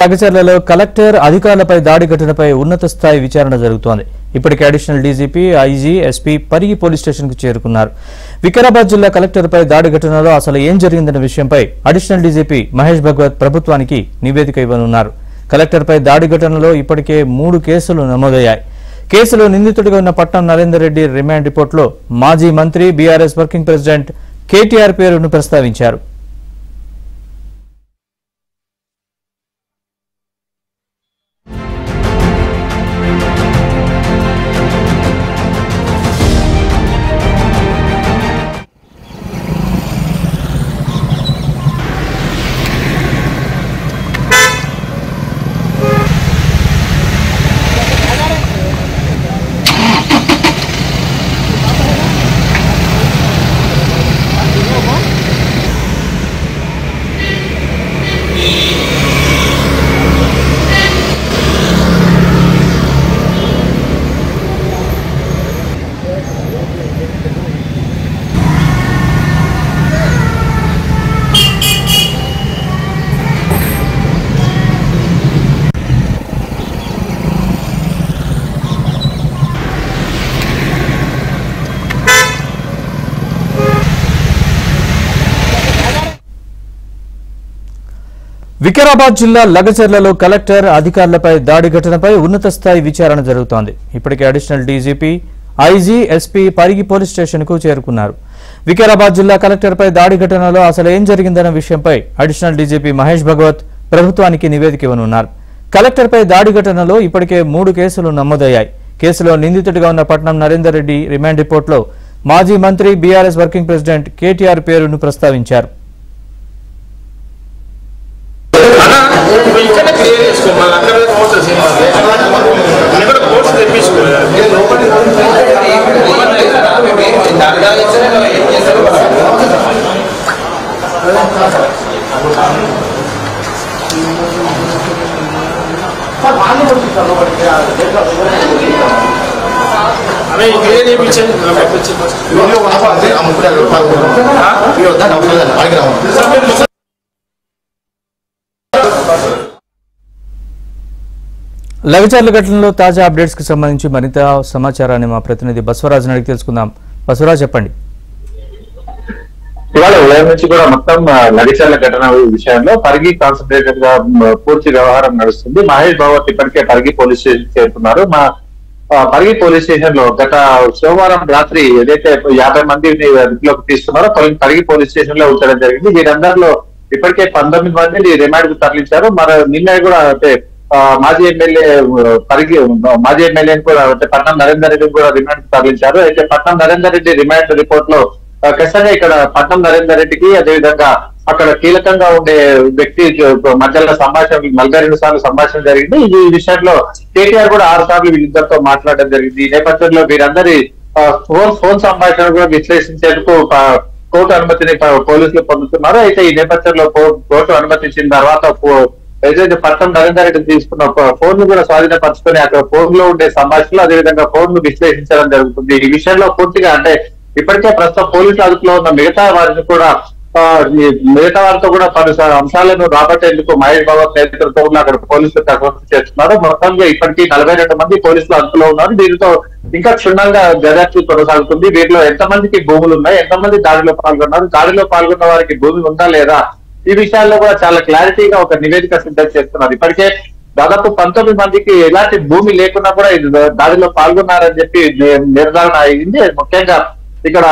లగచర్లలో collector అధికారులపై దాడి ఘటనపై ఉన్నత స్థాయి విచారణ జరుగుతోంది. ఇప్పటికే additional DGP, IG, SP Parigi police station కు చేరుకున్నారు. వికారాబాద్ జిల్లా కలెక్టర్పై దాడి ఘటనలో అసలు ఏం జరిగిందన్న విషయంపై అడిషనల్ డీజీపీ మహేష్ భగవత్ ప్రభుత్వానికి నివేదిక ఇవ్వనున్నారు. కలెక్టర్పై దాడి ఘటనలో ఇప్పటికే 3 కేసులు నమోదయ్యాయి. కేసులో నిందితుడిగా ఉన్న పట్నం నరేందర్ రెడ్డి రిమాండ్ రిపోర్టులో మాజీ మంత్రి, బీఆర్ఎస్ వర్కింగ్ ప్రెసిడెంట్ కేటీఆర్ పేరును ప్రస్తావించారు. వికారాబాద్ జిల్లా లగచర్లలో కలెక్టర్ అధికారులపై దాడి ఘటనపై ఉన్నత స్థాయి విచారణ జరుగుతోంది. ఇప్పటికే additional DGP, IG, SP Parigi police station కు చేరుకున్నారు. వికారాబాద్ జిల్లా కలెక్టర్పై దాడి ఘటనలో అసలు ఏం జరిగిందన్న విషయంపై అడిషనల్ డీజీపీ మహేష్ భగవత్ ప్రభుత్వానికి నివేదిక ఇవ్వనున్నారు. కలెక్టర్పై దాడి ఘటనలో ఇప్పటికే 3 కేసులు నమోదయ్యాయి. కేసులో నిందితుడిగా ఉన్న పట్నం నరేందర్ రెడ్డి రిమాండ్ రిపోర్టులో మాజీ మంత్రి, బీఆర్ఎస్ వర్కింగ్ ప్రెసిడెంట్ కేటీఆర్ పేరును ప్రస్తావించారు. లగచర్ల ఘటనలో తాజా అప్డేట్స్ కి సంబంధించి మరింత సమాచారాన్ని మా ప్రతినిధి బసవరాజ్ అడిగి తెలుసుకుందాం. బసవరాజ్, చెప్పండి. ఇవాళ ఉదయం నుంచి కూడా మొత్తం లగచర్ల ఘటన విషయంలో పరిగి కాన్సన్ట్రేటెడ్ గా పూర్తి వ్యవహారం నడుస్తుంది. మహేష్ భగవత్ ఇప్పటికే పరిగి పోలీస్ స్టేషన్ చేరుకున్నారు. పరిగి పోలీస్ స్టేషన్ లో గత సోమవారం రాత్రి ఏదైతే 50 మందిని అదుపులోకి తీస్తున్నారో పరిగి పోలీస్ స్టేషన్ లో ఉంచడం జరిగింది. వీరందరిలో ఇప్పటికే 19 మందిని రిమాండ్ కు తరలించారు. నిన్న కూడా అంటే మాజీ ఎమ్మెల్యేని కూడా అంటే పట్నం నరేందర్ రెడ్డిని కూడా రిమాండ్ కు తరలించారు. అయితే పట్నం నరేందర్ రెడ్డి రిమాండ్ రిపోర్ట్ లో ఖచ్చితంగా ఇక్కడ పట్నం నరేందర్ రెడ్డికి, అదేవిధంగా అక్కడ కీలకంగా ఉండే వ్యక్తి మధ్యలో సంభాషణ 42 సార్లు సంభాషణ జరిగింది. ఈ విషయంలో కేటీఆర్ కూడా 6 సార్లు వీళ్ళిద్దరితో మాట్లాడడం జరిగింది. ఈ నేపథ్యంలో వీరందరి ఫోన్ సంభాషణ కూడా విశ్లేషించేందుకు కోర్టు అనుమతిని పోలీసులు పొందుతున్నారు. అయితే ఈ నేపథ్యంలో కోర్టు అనుమతించిన తర్వాత ఏదైతే పట్నం నరేందర్ రెడ్డి తీసుకున్న ఫోన్ ను కూడా స్వాధీనపరుచుకొని అక్కడ ఫోన్ లో ఉండే సంభాషణలు, అదేవిధంగా ఫోన్ ను విశ్లేషించడం జరుగుతుంది. ఈ విషయంలో పూర్తిగా అంటే ఇప్పటికే ప్రస్తుతం పోలీసుల అదుపులో ఉన్న మిగతా వారితో కూడా పలు అంశాలను రాబట్టేందుకు మహేష్ భగవత్ నేతృత్వంలో అక్కడ పోలీసులు కసరత్తు చేస్తున్నారు. మొత్తంగా ఇప్పటికీ 42 మంది పోలీసులు అదుపులో ఉన్నారు. దీనితో ఇంకా క్షుణ్ణంగా దర్యాప్తు కొనసాగుతుంది. వీరిలో ఎంతమందికి భూములు ఉన్నాయి, ఎంతమంది దాడిలో పాల్గొన్నారు, దాడిలో పాల్గొన్న వారికి భూమి ఉందా లేదా, ఈ విషయాల్లో కూడా చాలా క్లారిటీగా ఒక నివేదిక సిద్ధం చేస్తున్నారు. ఇప్పటికే దాదాపు 19 మందికి ఎలాంటి భూమి లేకున్నా కూడా ఇది దాడిలో పాల్గొన్నారని చెప్పి నిర్ధారణ అయింది. ముఖ్యంగా ఇక్కడ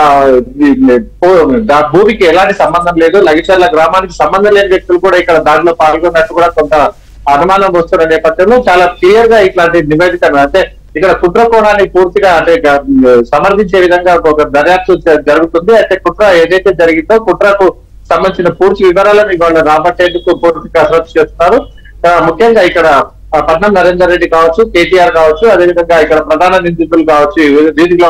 భూమికి ఎలాంటి సంబంధం లేదు, లగచర్ల గ్రామానికి సంబంధం లేని వ్యక్తులు కూడా ఇక్కడ దాడిలో పాల్గొన్నట్టు కూడా కొంత అనుమానం వస్తున్న నేపథ్యంలో చాలా క్లియర్ గా ఇట్లాంటి నివేదిక అంటే ఇక్కడ కుట్ర కోణాన్ని పూర్తిగా అంటే సమర్థించే విధంగా ఒక దర్యాప్తు జరుగుతుంది. అయితే కుట్ర ఏదైతే జరిగిందో కుట్రకు సంబంధించిన పూర్తి వివరాలను ఇవాళ రాబట్టేందుకు పూర్తి కసరత్తు చేస్తున్నారు. ముఖ్యంగా ఇక్కడ పట్నం నరేందర్ రెడ్డి కావచ్చు, కేటీఆర్ కావచ్చు, అదేవిధంగా ఇక్కడ ప్రధాన నిందితులు కావచ్చు, దీనిలో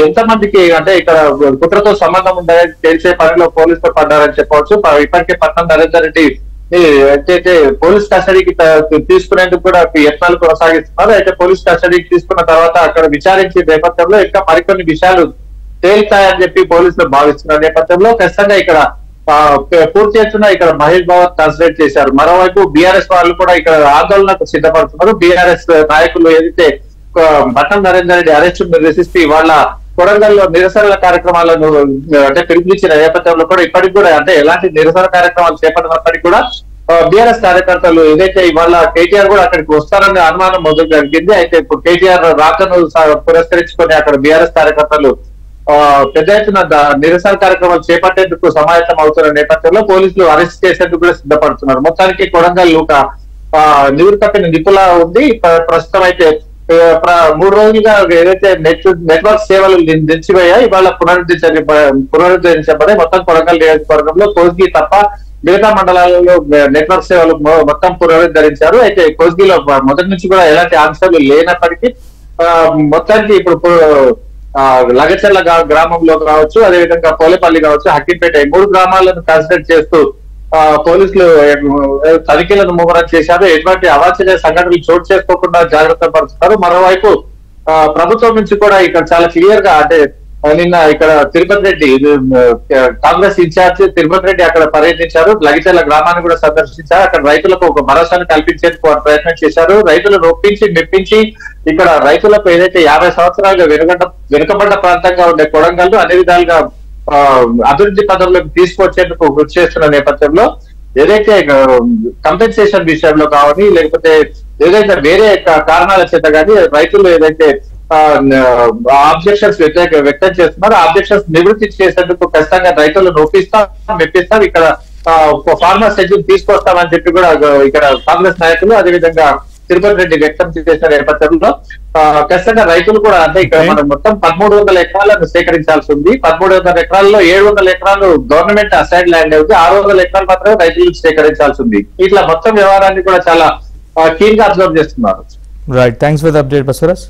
ఎంతమందికి అంటే ఇక్కడ కుట్రతో సంబంధం ఉందని తెలిసే పనిలో పోలీసులు పడ్డారని చెప్పవచ్చు. ఇప్పటికే పట్నం నరేందర్ రెడ్డి అయితే పోలీస్ కస్టడీకి తీసుకునేందుకు కూడా యత్నాలు కొనసాగిస్తున్నారు. అయితే పోలీస్ కస్టడీకి తీసుకున్న తర్వాత అక్కడ విచారించే నేపథ్యంలో ఇంకా మరికొన్ని విషయాలు తేలుతాయని చెప్పి పోలీసులు భావిస్తున్న నేపథ్యంలో ఖచ్చితంగా ఇక్కడ పూర్తి ఎత్తున ఇక్కడ మహేష్ బాబు కన్సిడర్ చేశారు. మరోవైపు బీఆర్ఎస్ వాళ్ళు కూడా ఇక్కడ ఆందోళనకు సిద్ధపడుతున్నారు. బీఆర్ఎస్ నాయకులు ఏదైతే బట్టం నరేందర్ రెడ్డి అరెస్ట్ నిరసిస్తూ వాళ్ళ కొడంగల్లో నిరసనల కార్యక్రమాలను అంటే పిలుపునిచ్చిన నేపథ్యంలో కూడా ఇప్పటికి కూడా అంటే ఎలాంటి నిరసన కార్యక్రమాలు చేపట్టినప్పటికీ కూడా బీఆర్ఎస్ కార్యకర్తలు ఏదైతే ఇవాళ కేటీఆర్ కూడా అక్కడికి వస్తారనే అనుమానం మొదలు జరిగింది. అయితే ఇప్పుడు కేటీఆర్ రాకను పురస్కరించుకొని అక్కడ బీఆర్ఎస్ కార్యకర్తలు పెద్ద ఎత్తున నిరసన కార్యక్రమాలు చేపట్టేందుకు సమాయత్తం అవుతున్న నేపథ్యంలో పోలీసులు అరెస్ట్ చేసేందుకు కూడా సిద్ధపడుతున్నారు. మొత్తానికి కొడంగల్ ఒక నీరు తప్పిన నిపులా ఉంది. ప్రస్తుతం అయితే 3 రోజులుగా ఏదైతే నెట్వర్క్ సేవలు నిలిచిపోయాయి ఇవాళ పునరుద్ధరించబడి మొత్తం కొడంగల్ నియోజకవర్గంలో కోస్గి తప్ప మిగతా మండలాలలో నెట్వర్క్ సేవలు మొత్తం పునరుద్ధరించారు. అయితే కోస్గిలో మొదటి నుంచి కూడా ఎలాంటి ఆంక్షలు లేనప్పటికీ మొత్తానికి ఇప్పుడు లగచర్ల గ్రామంలో కావచ్చు, అదేవిధంగా పోలేపల్లి కావచ్చు, హక్కింపేట 3 గ్రామాలను కన్సిడర్ చేస్తూ పోలీసులు తనిఖీలను ముమ్మరం చేశారు. ఎటువంటి అవాంఛనీయ సంఘటనలు చోటు చేసుకోకుండా జాగ్రత్త పరుస్తున్నారు. మరోవైపు ప్రభుత్వం నుంచి కూడా ఇక్కడ చాలా క్లియర్ గా అంటే నిన్న ఇక్కడ తిరుపతి రెడ్డి కాంగ్రెస్ ఇన్ఛార్జ్ తిరుపతి రెడ్డి అక్కడ పర్యటించారు. లగిచర్ల గ్రామాన్ని కూడా సందర్శించారు. అక్కడ రైతులకు ఒక భరోసాను కల్పించేందుకు ప్రయత్నం చేశారు. రైతులు నొప్పించి మెప్పించి ఇక్కడ రైతులకు ఏదైతే 50 సంవత్సరాలుగా వెనుకబడ్డ ప్రాంతంగా ఉండే కొడంగల్ అన్ని విధాలుగా అభివృద్ధి పదంలోకి తీసుకొచ్చేందుకు కృషి చేస్తున్న నేపథ్యంలో ఏదైతే కంపెన్సేషన్ విషయంలో కావాలి లేకపోతే ఏదైతే వేరే కారణాల చేత కానీ రైతులు ఏదైతే ఆబ్జెక్షన్స్ వ్యక్తం చేస్తున్నారు ఆబ్జెక్షన్స్ నివృత్తి చేసేందుకు ఖచ్చితంగా రైతులను నొప్పిస్తాం మెప్పిస్తాం ఇక్కడ ఫార్మర్ షెడ్యూల్ తీసుకొస్తామని చెప్పి కూడా ఇక్కడ కాంగ్రెస్ నాయకులు అదేవిధంగా తిరుపతి రెడ్డి వ్యక్తం చేసిన నేపథ్యంలో ఖచ్చితంగా రైతులు కూడా అంటే ఇక్కడ మనం మొత్తం 1300 ఎకరాలను సేకరించాల్సి ఉంది. 1300 ఎకరాల్లో 700 ఎకరాలు గవర్నమెంట్ అసైడ్ ల్యాండ్ అవుతుంది. 600 ఎకరాలు మాత్రమే రైతులు సేకరించాల్సి ఉంది. ఇట్లా మొత్తం వ్యవహారాన్ని కూడా చాలా కీన్ గా అబ్జర్వ్ చేస్తున్నారు. Right, thanks for the update Basavaraj.